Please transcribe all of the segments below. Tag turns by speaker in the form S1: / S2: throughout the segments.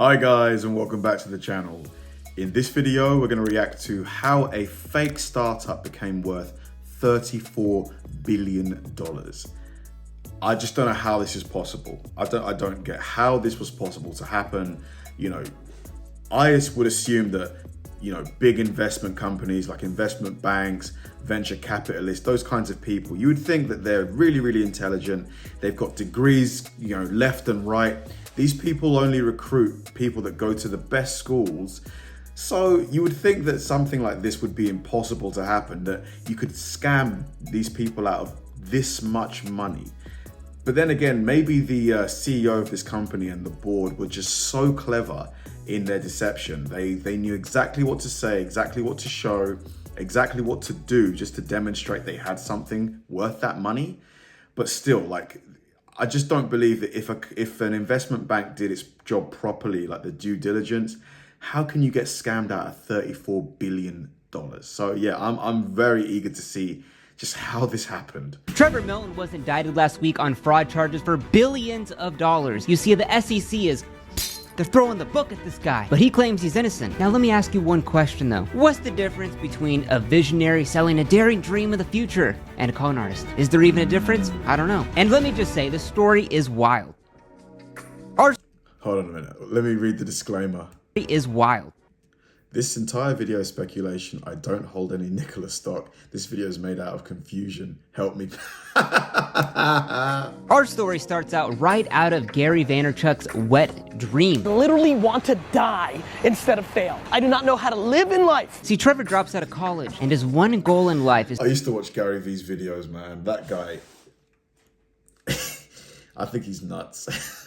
S1: Hi guys, and welcome back to the channel. In this video, we're going to react to how a fake startup became worth $34 billion. I just don't know how this is possible. I don't get how this was possible to happen. You know, I would assume that, you know, big investment companies like investment banks, venture capitalists, those kinds of people, you would think that they're really, really intelligent. They've got degrees, you know, left and right. These people only recruit people that go to the best schools. So you would think that something like this would be impossible to happen, that you could scam these people out of this much money. But then again, maybe the CEO of this company and the board were just so clever in their deception. They knew exactly what to say, exactly what to show, exactly what to do just to demonstrate they had something worth that money. But still, like, I just don't believe that if an investment bank did its job properly, like the due diligence, how can you get scammed out of $34 billion? So yeah, I'm very eager to see just how this happened.
S2: Trevor Milton was indicted last week on fraud charges for billions of dollars. You see, the SEC they're throwing the book at this guy, but he claims he's innocent. Now let me ask you one question though. What's the difference between a visionary selling a daring dream of the future and a con artist? Is there even a difference? I don't know. And let me just say, the story is wild. Hold
S1: on a minute, let me read the disclaimer.
S2: Is wild.
S1: This entire video is speculation. I don't hold any Nikola stock. This video is made out of confusion. Help me.
S2: Our story starts out right out of Gary Vaynerchuk's wet dream.
S3: I literally want to die instead of fail. I do not know how to live in life.
S2: See, Trevor drops out of college, and his one goal in life is...
S1: I used to watch Gary V's videos, man. That guy, I think he's nuts.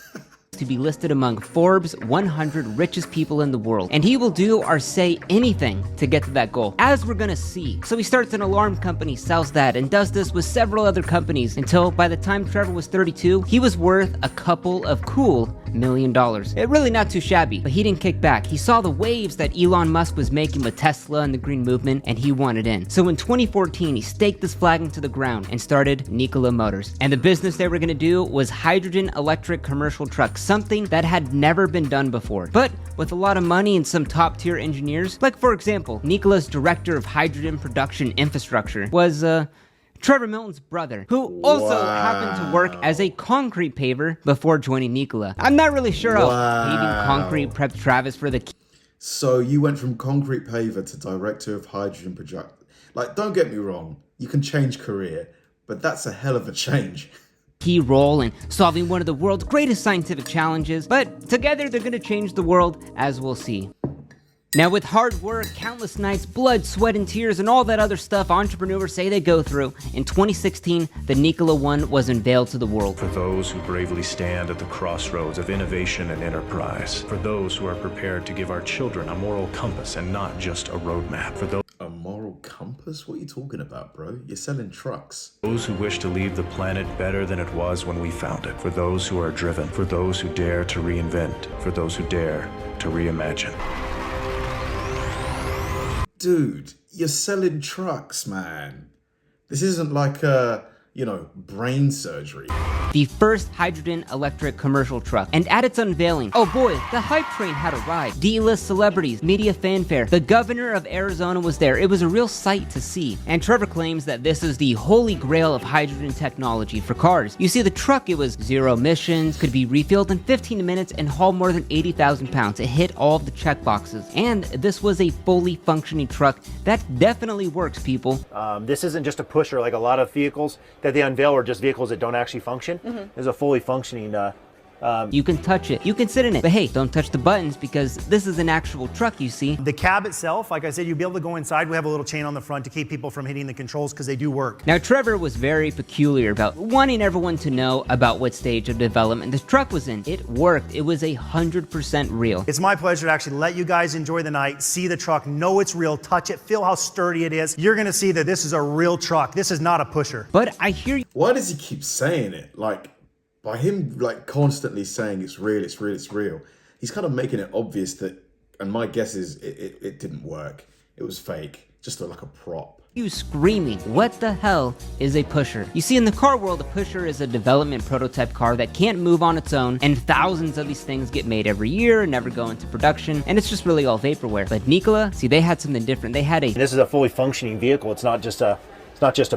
S2: to be listed among Forbes 100 richest people in the world. And he will do or say anything to get to that goal, as we're gonna see. So he starts an alarm company, sells that, and does this with several other companies until by the time Trevor was 32, he was worth a couple of cool $1 million. It really not too shabby, but he didn't kick back. He saw the waves that Elon Musk was making with Tesla and the green movement, and he wanted in. So in 2014, he staked this flag into the ground and started Nikola Motors. And the business they were gonna do was hydrogen electric commercial trucks, something that had never been done before. But with a lot of money and some top tier engineers, like for example, Nikola's director of hydrogen production infrastructure was Trevor Milton's brother, who also happened to work as a concrete paver before joining Nikola. I'm not really sure how paving concrete prepped Travis for the...
S1: So you went from concrete paver to director of hydrogen production. Like, don't get me wrong, you can change career, but that's a hell of a change.
S2: Key role in solving one of the world's greatest scientific challenges, but together they're gonna change the world, as we'll see. Now, with hard work, countless nights, blood, sweat, and tears, and all that other stuff entrepreneurs say they go through, in 2016, the Nikola One was unveiled to the world.
S4: For those who bravely stand at the crossroads of innovation and enterprise. For those who are prepared to give our children a moral compass and not just a roadmap. For those...
S1: A moral compass? What are you talking about, bro? You're selling trucks.
S4: Those who wish to leave the planet better than it was when we found it. For those who are driven. For those who dare to reinvent. For those who dare to reimagine.
S1: Dude, you're selling trucks, man. This isn't like you know, brain surgery.
S2: The first hydrogen electric commercial truck. And at its unveiling, oh boy, the hype train had arrived. D-list celebrities, media fanfare. The governor of Arizona was there. It was a real sight to see. And Trevor claims that this is the holy grail of hydrogen technology for cars. You see, the truck, it was zero emissions, could be refilled in 15 minutes, and haul more than 80,000 pounds. It hit all of the check boxes. And this was a fully functioning truck that definitely works, people.
S5: This isn't just a pusher like a lot of vehicles that they unveil are just vehicles that don't actually function. There's a fully functioning
S2: you can touch it, you can sit in it, but hey, don't touch the buttons because this is an actual truck, you see.
S6: The cab itself, like I said, you'll be able to go inside. We have a little chain on the front to keep people from hitting the controls because they do work.
S2: Now, Trevor was very peculiar about wanting everyone to know about what stage of development this truck was in. It worked. It was 100% real.
S6: It's my pleasure to actually let you guys enjoy the night, see the truck, know it's real, touch it, feel how sturdy it is. You're gonna see that this is a real truck. This is not a pusher.
S2: But I hear you.
S1: Why does he keep saying it? Like, by him like constantly saying it's real, it's real, it's real, he's kind of making it obvious that, and my guess is it didn't work. It was fake, just like a prop.
S2: you screaming, what the hell is a pusher? You see, in the car world, a pusher is a development prototype car that can't move on its own, and thousands of these things get made every year and never go into production, and it's just really all vaporware. But Nikola, see, they had something different. They had
S5: This is a fully functioning vehicle. It's not just a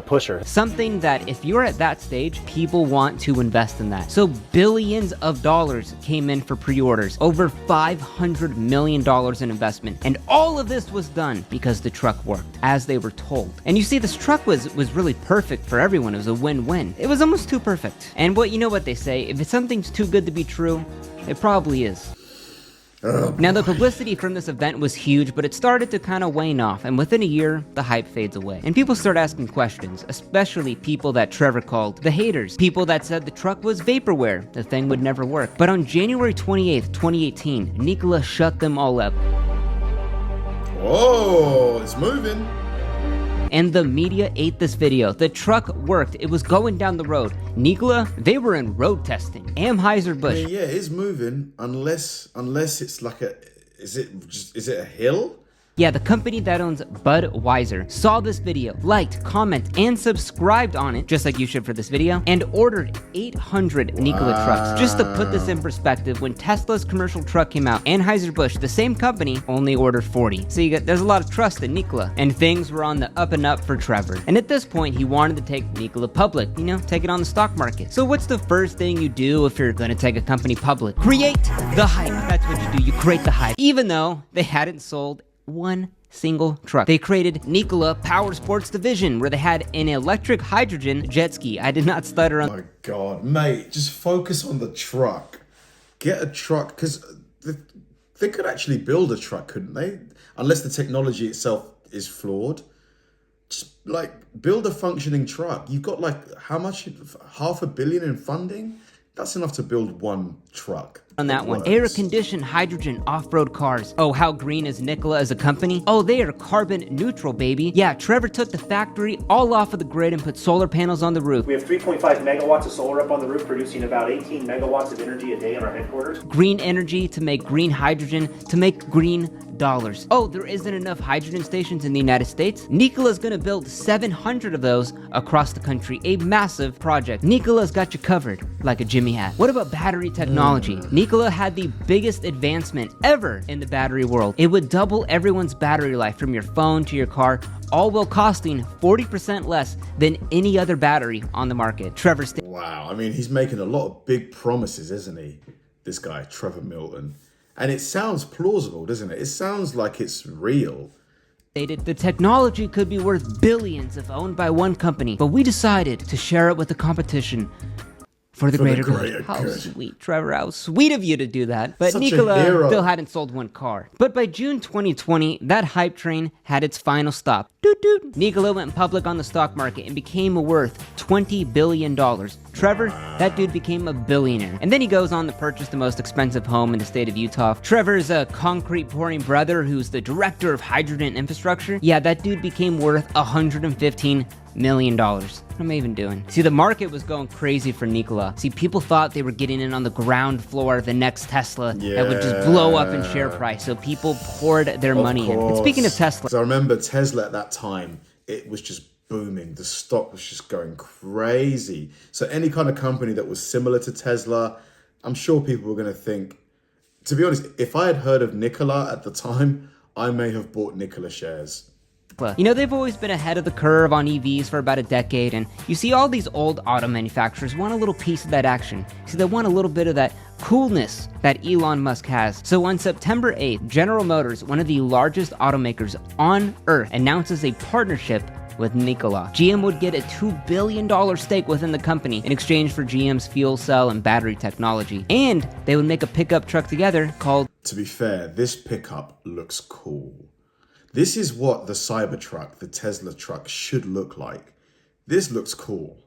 S5: pusher.
S2: something that if you're at that stage, people want to invest in that. So billions of dollars came in for pre-orders, over $500 million in investment. And all of this was done because the truck worked as they were told. And you see, this truck was really perfect for everyone. It was a win-win. It was almost too perfect. And you know what they say, if something's too good to be true, it probably is. Now, the publicity from this event was huge, but it started to kind of wane off, and within a year, the hype fades away. And people start asking questions, especially people that Trevor called the haters. People that said the truck was vaporware, the thing would never work. But on January 28th, 2018, Nikola shut them all up.
S1: Whoa, it's moving.
S2: And the media ate this video. The truck worked. It was going down the road. Nikola, they were in road testing. Anheuser-Busch.
S1: I mean, yeah, it's moving unless it's like is it a hill?
S2: Yeah, the company that owns Budweiser saw this video, liked, commented, and subscribed on it, just like you should for this video, and ordered 800 Nikola trucks. Just to put this in perspective, when Tesla's commercial truck came out, Anheuser-Busch, the same company, only ordered 40. So there's a lot of trust in Nikola, and things were on the up and up for Trevor. And at this point, he wanted to take Nikola public, take it on the stock market. So what's the first thing you do if you're gonna take a company public? Create the hype. That's what you do, you create the hype. Even though they hadn't sold one single truck. They created Nikola Power Sports Division, where they had an electric hydrogen jet ski. I did not stutter on.
S1: Oh my God, mate, just focus on the truck. Get a truck, because they could actually build a truck, couldn't they? Unless the technology itself is flawed. Just build a functioning truck. You've got how much? $500 million in funding? That's enough to build one truck.
S2: On that one. Air-conditioned hydrogen off-road cars. Oh, how green is Nikola as a company? Oh, they are carbon neutral, baby. Yeah, Trevor took the factory all off of the grid and put solar panels on the roof.
S5: We have 3.5 megawatts of solar up on the roof, producing about 18 megawatts of energy a day in our headquarters.
S2: Green energy to make green hydrogen to make green dollars. Oh, there isn't enough hydrogen stations in the United States? Nikola's gonna build 700 of those across the country. A massive project. Nikola's got you covered like a Jimmy hat. What about battery technology? Nikola had the biggest advancement ever in the battery world. It would double everyone's battery life from your phone to your car, all while costing 40% less than any other battery on the market. Trevor
S1: Wow, I mean, he's making a lot of big promises, isn't he? This guy, Trevor Milton. And it sounds plausible, doesn't it? It sounds like it's real.
S2: stated the technology could be worth billions if owned by one company, but we decided to share it with the competition for the greater good. How sweet, Trevor. How sweet of you to do that. But Nikola still hadn't sold one car. But by June 2020, that hype train had its final stop. Doot doot. Nikola went public on the stock market and became worth $20 billion. Trevor, that dude became a billionaire. And then he goes on to purchase the most expensive home in the state of Utah. Trevor's a concrete pouring brother who's the director of hydrogen infrastructure. Yeah, that dude became worth $115 million. What am I even doing? See, the market was going crazy for Nikola. See, people thought they were getting in on the ground floor of the next Tesla that would just blow up in share price. So people poured their money in. And speaking of Tesla,
S1: so I remember Tesla at that time, it was just booming. The stock was just going crazy. So any kind of company that was similar to Tesla, I'm sure people were going to think, to be honest, if I had heard of Nikola at the time, I may have bought Nikola shares.
S2: you know, they've always been ahead of the curve on EVs for about a decade, and you see all these old auto manufacturers want a little piece of that action. See, they want a little bit of that coolness that Elon Musk has. So on September 8th, General Motors, one of the largest automakers on Earth, announces a partnership with Nikola. GM would get a $2 billion stake within the company in exchange for GM's fuel cell and battery technology. And they would make a pickup truck together called...
S1: To be fair, this pickup looks cool. This is what the Cybertruck, the Tesla truck, should look like. This looks cool.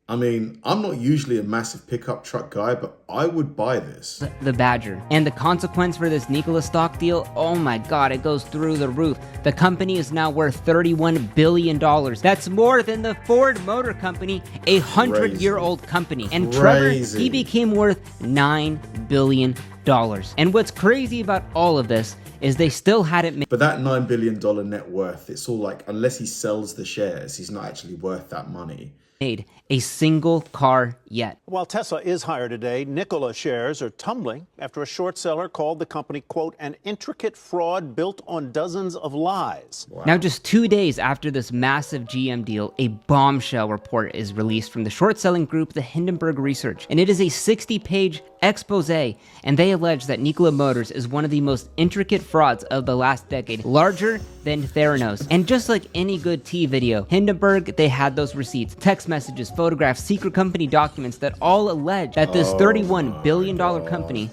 S1: I mean, I'm not usually a massive pickup truck guy, but I would buy this.
S2: The Badger. And the consequence for this Nikola stock deal, oh my god, it goes through the roof. The company is now worth $31 billion. That's more than the Ford Motor Company, a 100-year-old company. And Trevor, he became worth $9 billion. And what's crazy about all of this is they still hadn't made.
S1: But that $9 billion net worth, it's all like, unless he sells the shares, he's not actually worth that money.
S2: Made a single car yet.
S7: While Tesla is higher today, Nikola shares are tumbling after a short seller called the company, quote, an intricate fraud built on dozens of lies.
S1: Wow.
S2: Now, just 2 days after this massive GM deal, a bombshell report is released from the short-selling group, the Hindenburg Research, and it is a 60-page expose, and they allege that Nikola Motors is one of the most intricate frauds of the last decade, larger than Theranos. And just like any good tea video, Hindenburg, they had those receipts, text messages, photographs, secret company documents that all allege that this $31 billion company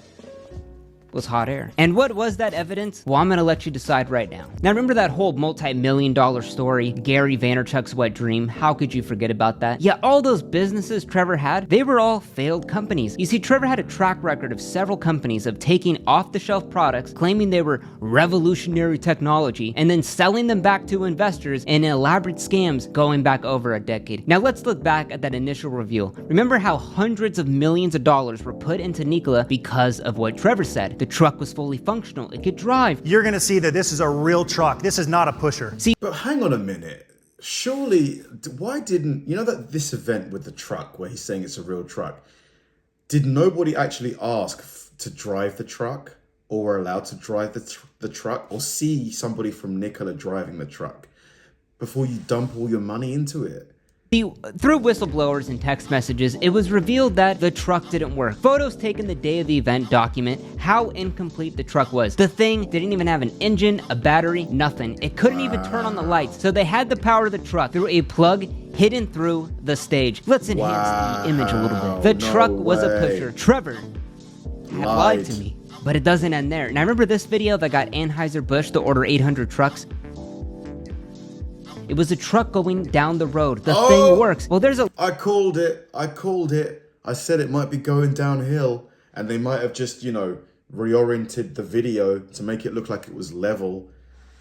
S2: was hot air. And what was that evidence? Well, I'm gonna let you decide right now. Now, remember that whole multi-million-dollar story, Gary Vaynerchuk's wet dream? How could you forget about that? Yeah, all those businesses Trevor had, they were all failed companies. You see, Trevor had a track record of several companies of taking off-the-shelf products, claiming they were revolutionary technology, and then selling them back to investors in elaborate scams going back over a decade. Now, let's look back at that initial reveal. Remember how hundreds of millions of dollars were put into Nikola because of what Trevor said. The truck was fully functional, it could drive.
S6: You're gonna see that this is a real truck. This is not a pusher.
S2: See,
S1: But hang on a minute. Surely, why didn't, you know that this event with the truck where he's saying it's a real truck, did nobody actually ask to drive the truck or were allowed to drive the truck or see somebody from Nikola driving the truck before you dump all your money into it?
S2: through whistleblowers and text messages, it was revealed that the truck didn't work. Photos taken the day of the event document how incomplete the truck was. The thing didn't even have an engine, a battery, nothing. It couldn't even turn on the lights, so they had to power the truck through a plug hidden through the stage. Let's enhance the image a little bit. The truck was a pusher. Trevor had lied to me. But it doesn't end there. Now remember this video that got Anheuser-Busch to order 800 trucks? It was a truck going down the road. The thing works. Well, there's a...
S1: I called it. I said it might be going downhill. And they might have just, you know, reoriented the video to make it look like it was level.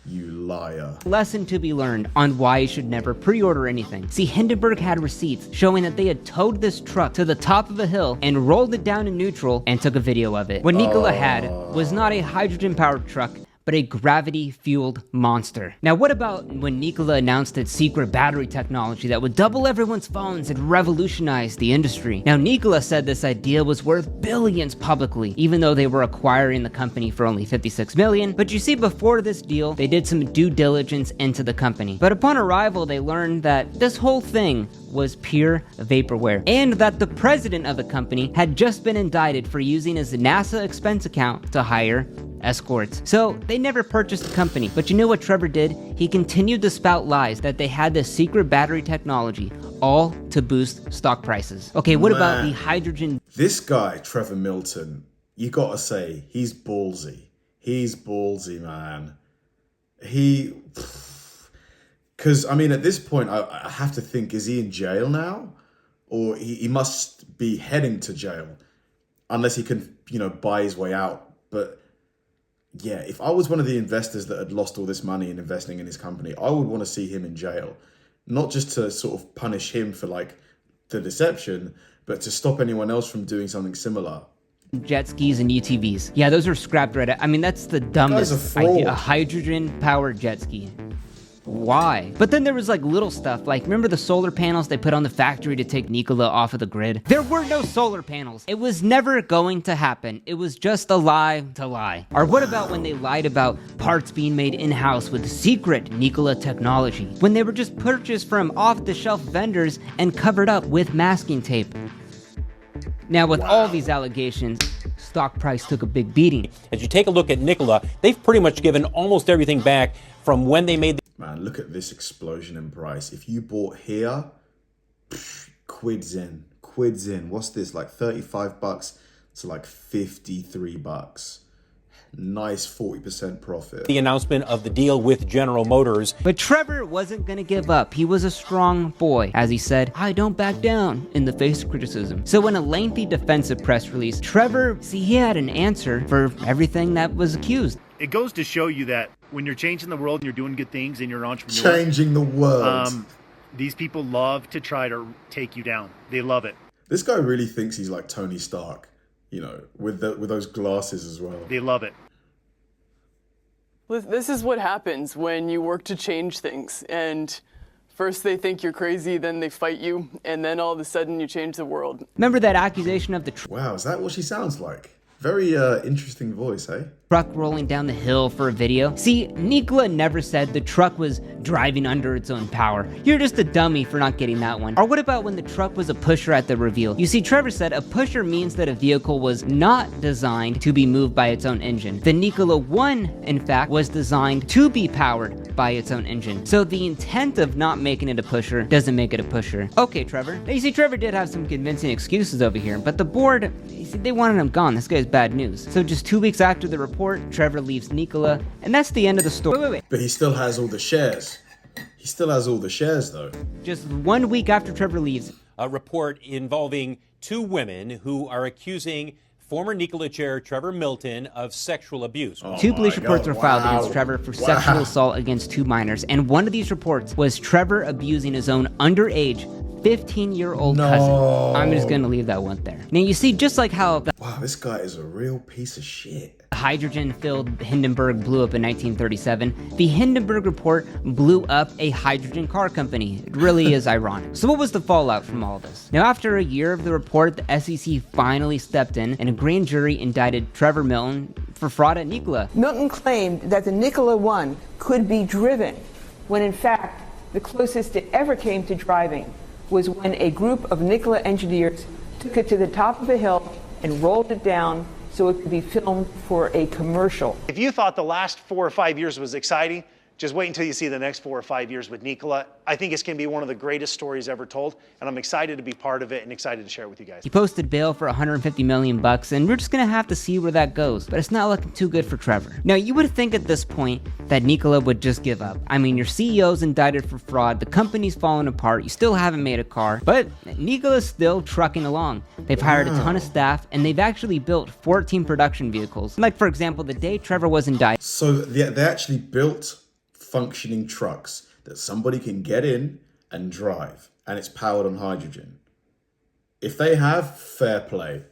S1: You liar.
S2: Lesson to be learned on why you should never pre-order anything. See, Hindenburg had receipts showing that they had towed this truck to the top of a hill and rolled it down in neutral and took a video of it. What Nikola had was not a hydrogen-powered truck, but a gravity-fueled monster. Now, what about when Nikola announced its secret battery technology that would double everyone's phones and revolutionize the industry? Now, Nikola said this idea was worth billions publicly, even though they were acquiring the company for only $56 million. But you see, before this deal, they did some due diligence into the company. But upon arrival, they learned that this whole thing was pure vaporware, and that the president of the company had just been indicted for using his NASA expense account to hire escorts. So they never purchased the company. But you know what Trevor did? He continued to spout lies that they had this secret battery technology, all to boost stock prices. Okay, what about the hydrogen?
S1: This guy, Trevor Milton, you gotta say, he's ballsy. He's ballsy, man. Because, I mean, at this point, I have to think, is he in jail now? Or he must be heading to jail. Unless he can, you know, buy his way out. But yeah, if I was one of the investors that had lost all this money in investing in his company, I would want to see him in jail. Not just to sort of punish him for, like, the deception, but to stop anyone else from doing something similar.
S2: Jet skis and UTVs. Yeah, those are scrapped right out. I mean, that's the dumbest idea. A hydrogen-powered jet ski. Why? But then there was like little stuff, like remember the solar panels they put on the factory to take Nikola off of the grid? There were no solar panels. It was never going to happen. It was just a lie to lie. Or what about when they lied about parts being made in-house with secret Nikola technology, when they were just purchased from off-the-shelf vendors and covered up with masking tape? Now with all these allegations, stock price took a big beating.
S8: As you take a look at Nikola, they've pretty much given almost everything back from when they made the...
S1: Man, look at this explosion in price. If you bought here, quids in. What's this, like 35 bucks to like 53 bucks? Nice 40% profit.
S8: the announcement of the deal with General Motors.
S2: But Trevor wasn't gonna give up. He was a strong boy. As he said, "I don't back down in the face of criticism." So in a lengthy defensive press release, Trevor, he had an answer for everything that was accused.
S9: It goes to show you that when you're changing the world and you're doing good things and you're an entrepreneur,
S1: Changing the world.
S9: these people love to try to take you down. They love it.
S1: This guy really thinks he's like Tony Stark, you know, with those glasses as well.
S9: They love it.
S10: This is what happens when you work to change things. And first they think you're crazy, then they fight you, and then all of a sudden you change the world.
S2: Remember that accusation of the
S1: Wow, is that what she sounds like? Very interesting voice, eh?
S2: truck rolling down the hill for a video? See, Nikola never said the truck was driving under its own power. You're just a dummy for not getting that one. Or what about when the truck was a pusher at the reveal? You see, Trevor said a pusher means that a vehicle was not designed to be moved by its own engine. The Nikola 1, in fact, was designed to be powered by its own engine. So the intent of not making it a pusher doesn't make it a pusher. Okay, Trevor. Now, you see, Trevor did have some convincing excuses over here, but the board, you see, they wanted him gone. This guy's bad news. So just 2 weeks after the report, Trevor leaves Nikola, and that's the end of the story. Wait.
S1: But he still has all the shares. He still has all the shares, though.
S2: Just 1 week after Trevor leaves,
S8: A report involving 2 women who are accusing former Nikola chair Trevor Milton of sexual abuse.
S2: 2 police reports were filed against Trevor for sexual assault against 2 minors, and one of these reports was Trevor abusing his own underage 15-year-old cousin. I'm just gonna leave that one there. Now you see, just like how the
S1: Wow, this guy is a real piece of shit.
S2: hydrogen-filled Hindenburg blew up in 1937, the Hindenburg Report blew up a hydrogen car company. It really is ironic. So what was the fallout from all this? Now, after a year of the report, the SEC finally stepped in, and a grand jury indicted Trevor Milton for fraud at Nikola.
S11: Milton claimed that the Nikola 1 could be driven, when in fact, the closest it ever came to driving was when a group of Nikola engineers took it to the top of a hill and rolled it down so it could be filmed for a commercial.
S5: If you thought the last 4 or 5 years was exciting, just wait until you see the next 4 or 5 years with Nikola. I think it's going to be one of the greatest stories ever told, and I'm excited to be part of it and excited to share it with you guys.
S2: He posted bail for $150 million, and we're just gonna have to see where that goes. But it's not looking too good for Trevor. Now, you would think at this point that Nikola would just give up. I mean, your CEO's indicted for fraud, the company's falling apart, you still haven't made a car, but Nikola's still trucking along. They've hired a ton of staff, and they've actually built 14 production vehicles. Like, for example, the day Trevor was indicted.
S1: So they actually built functioning trucks that somebody can get in and drive, and it's powered on hydrogen. If they have, fair play.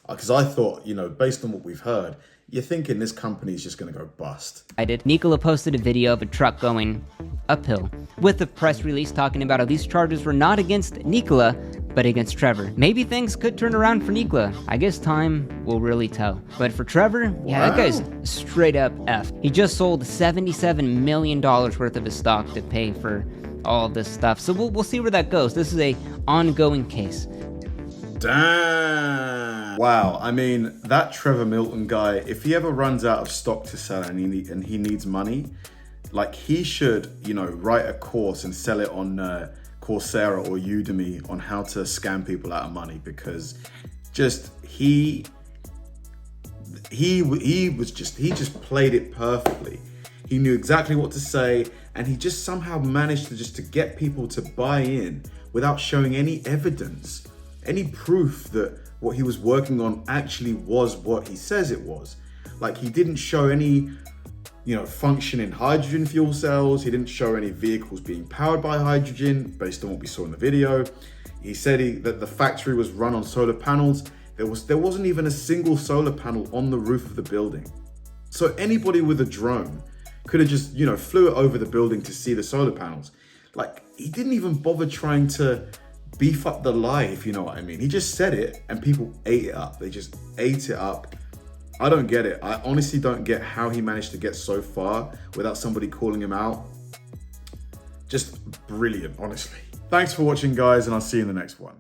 S1: Because I thought, you know, based on what we've heard, you're thinking this company is just going to go bust.
S2: Nikola posted a video of a truck going uphill with a press release talking about how these charges were not against Nikola, but against Trevor. Maybe things could turn around for Nikola. I guess time will really tell. But for Trevor, yeah, that guy's straight up F. He just sold $77 million worth of his stock to pay for all of this stuff. So we'll see where that goes. This is a ongoing case.
S1: Damn. Wow, I mean, that Trevor Milton guy, if he ever runs out of stock to sell and he needs money, like, he should, you know, write a course and sell it on Coursera or Udemy on how to scam people out of money, because just he just played it perfectly. He knew exactly what to say, and he just somehow managed to get people to buy in without showing any evidence, any proof that what he was working on actually was what he says it was. Like, he didn't show any, you know, functioning hydrogen fuel cells. He didn't show any vehicles being powered by hydrogen based on what we saw in the video. He said that the factory was run on solar panels. There wasn't even a single solar panel on the roof of the building. So anybody with a drone could have just, you know, flew it over the building to see the solar panels. Like, he didn't even bother trying to beef up the lie, if you know what I mean. He just said it and people ate it up. They just ate it up. I don't get it. I honestly don't get how he managed to get so far without somebody calling him out. Just brilliant, honestly. Thanks for watching, guys, and I'll see you in the next one.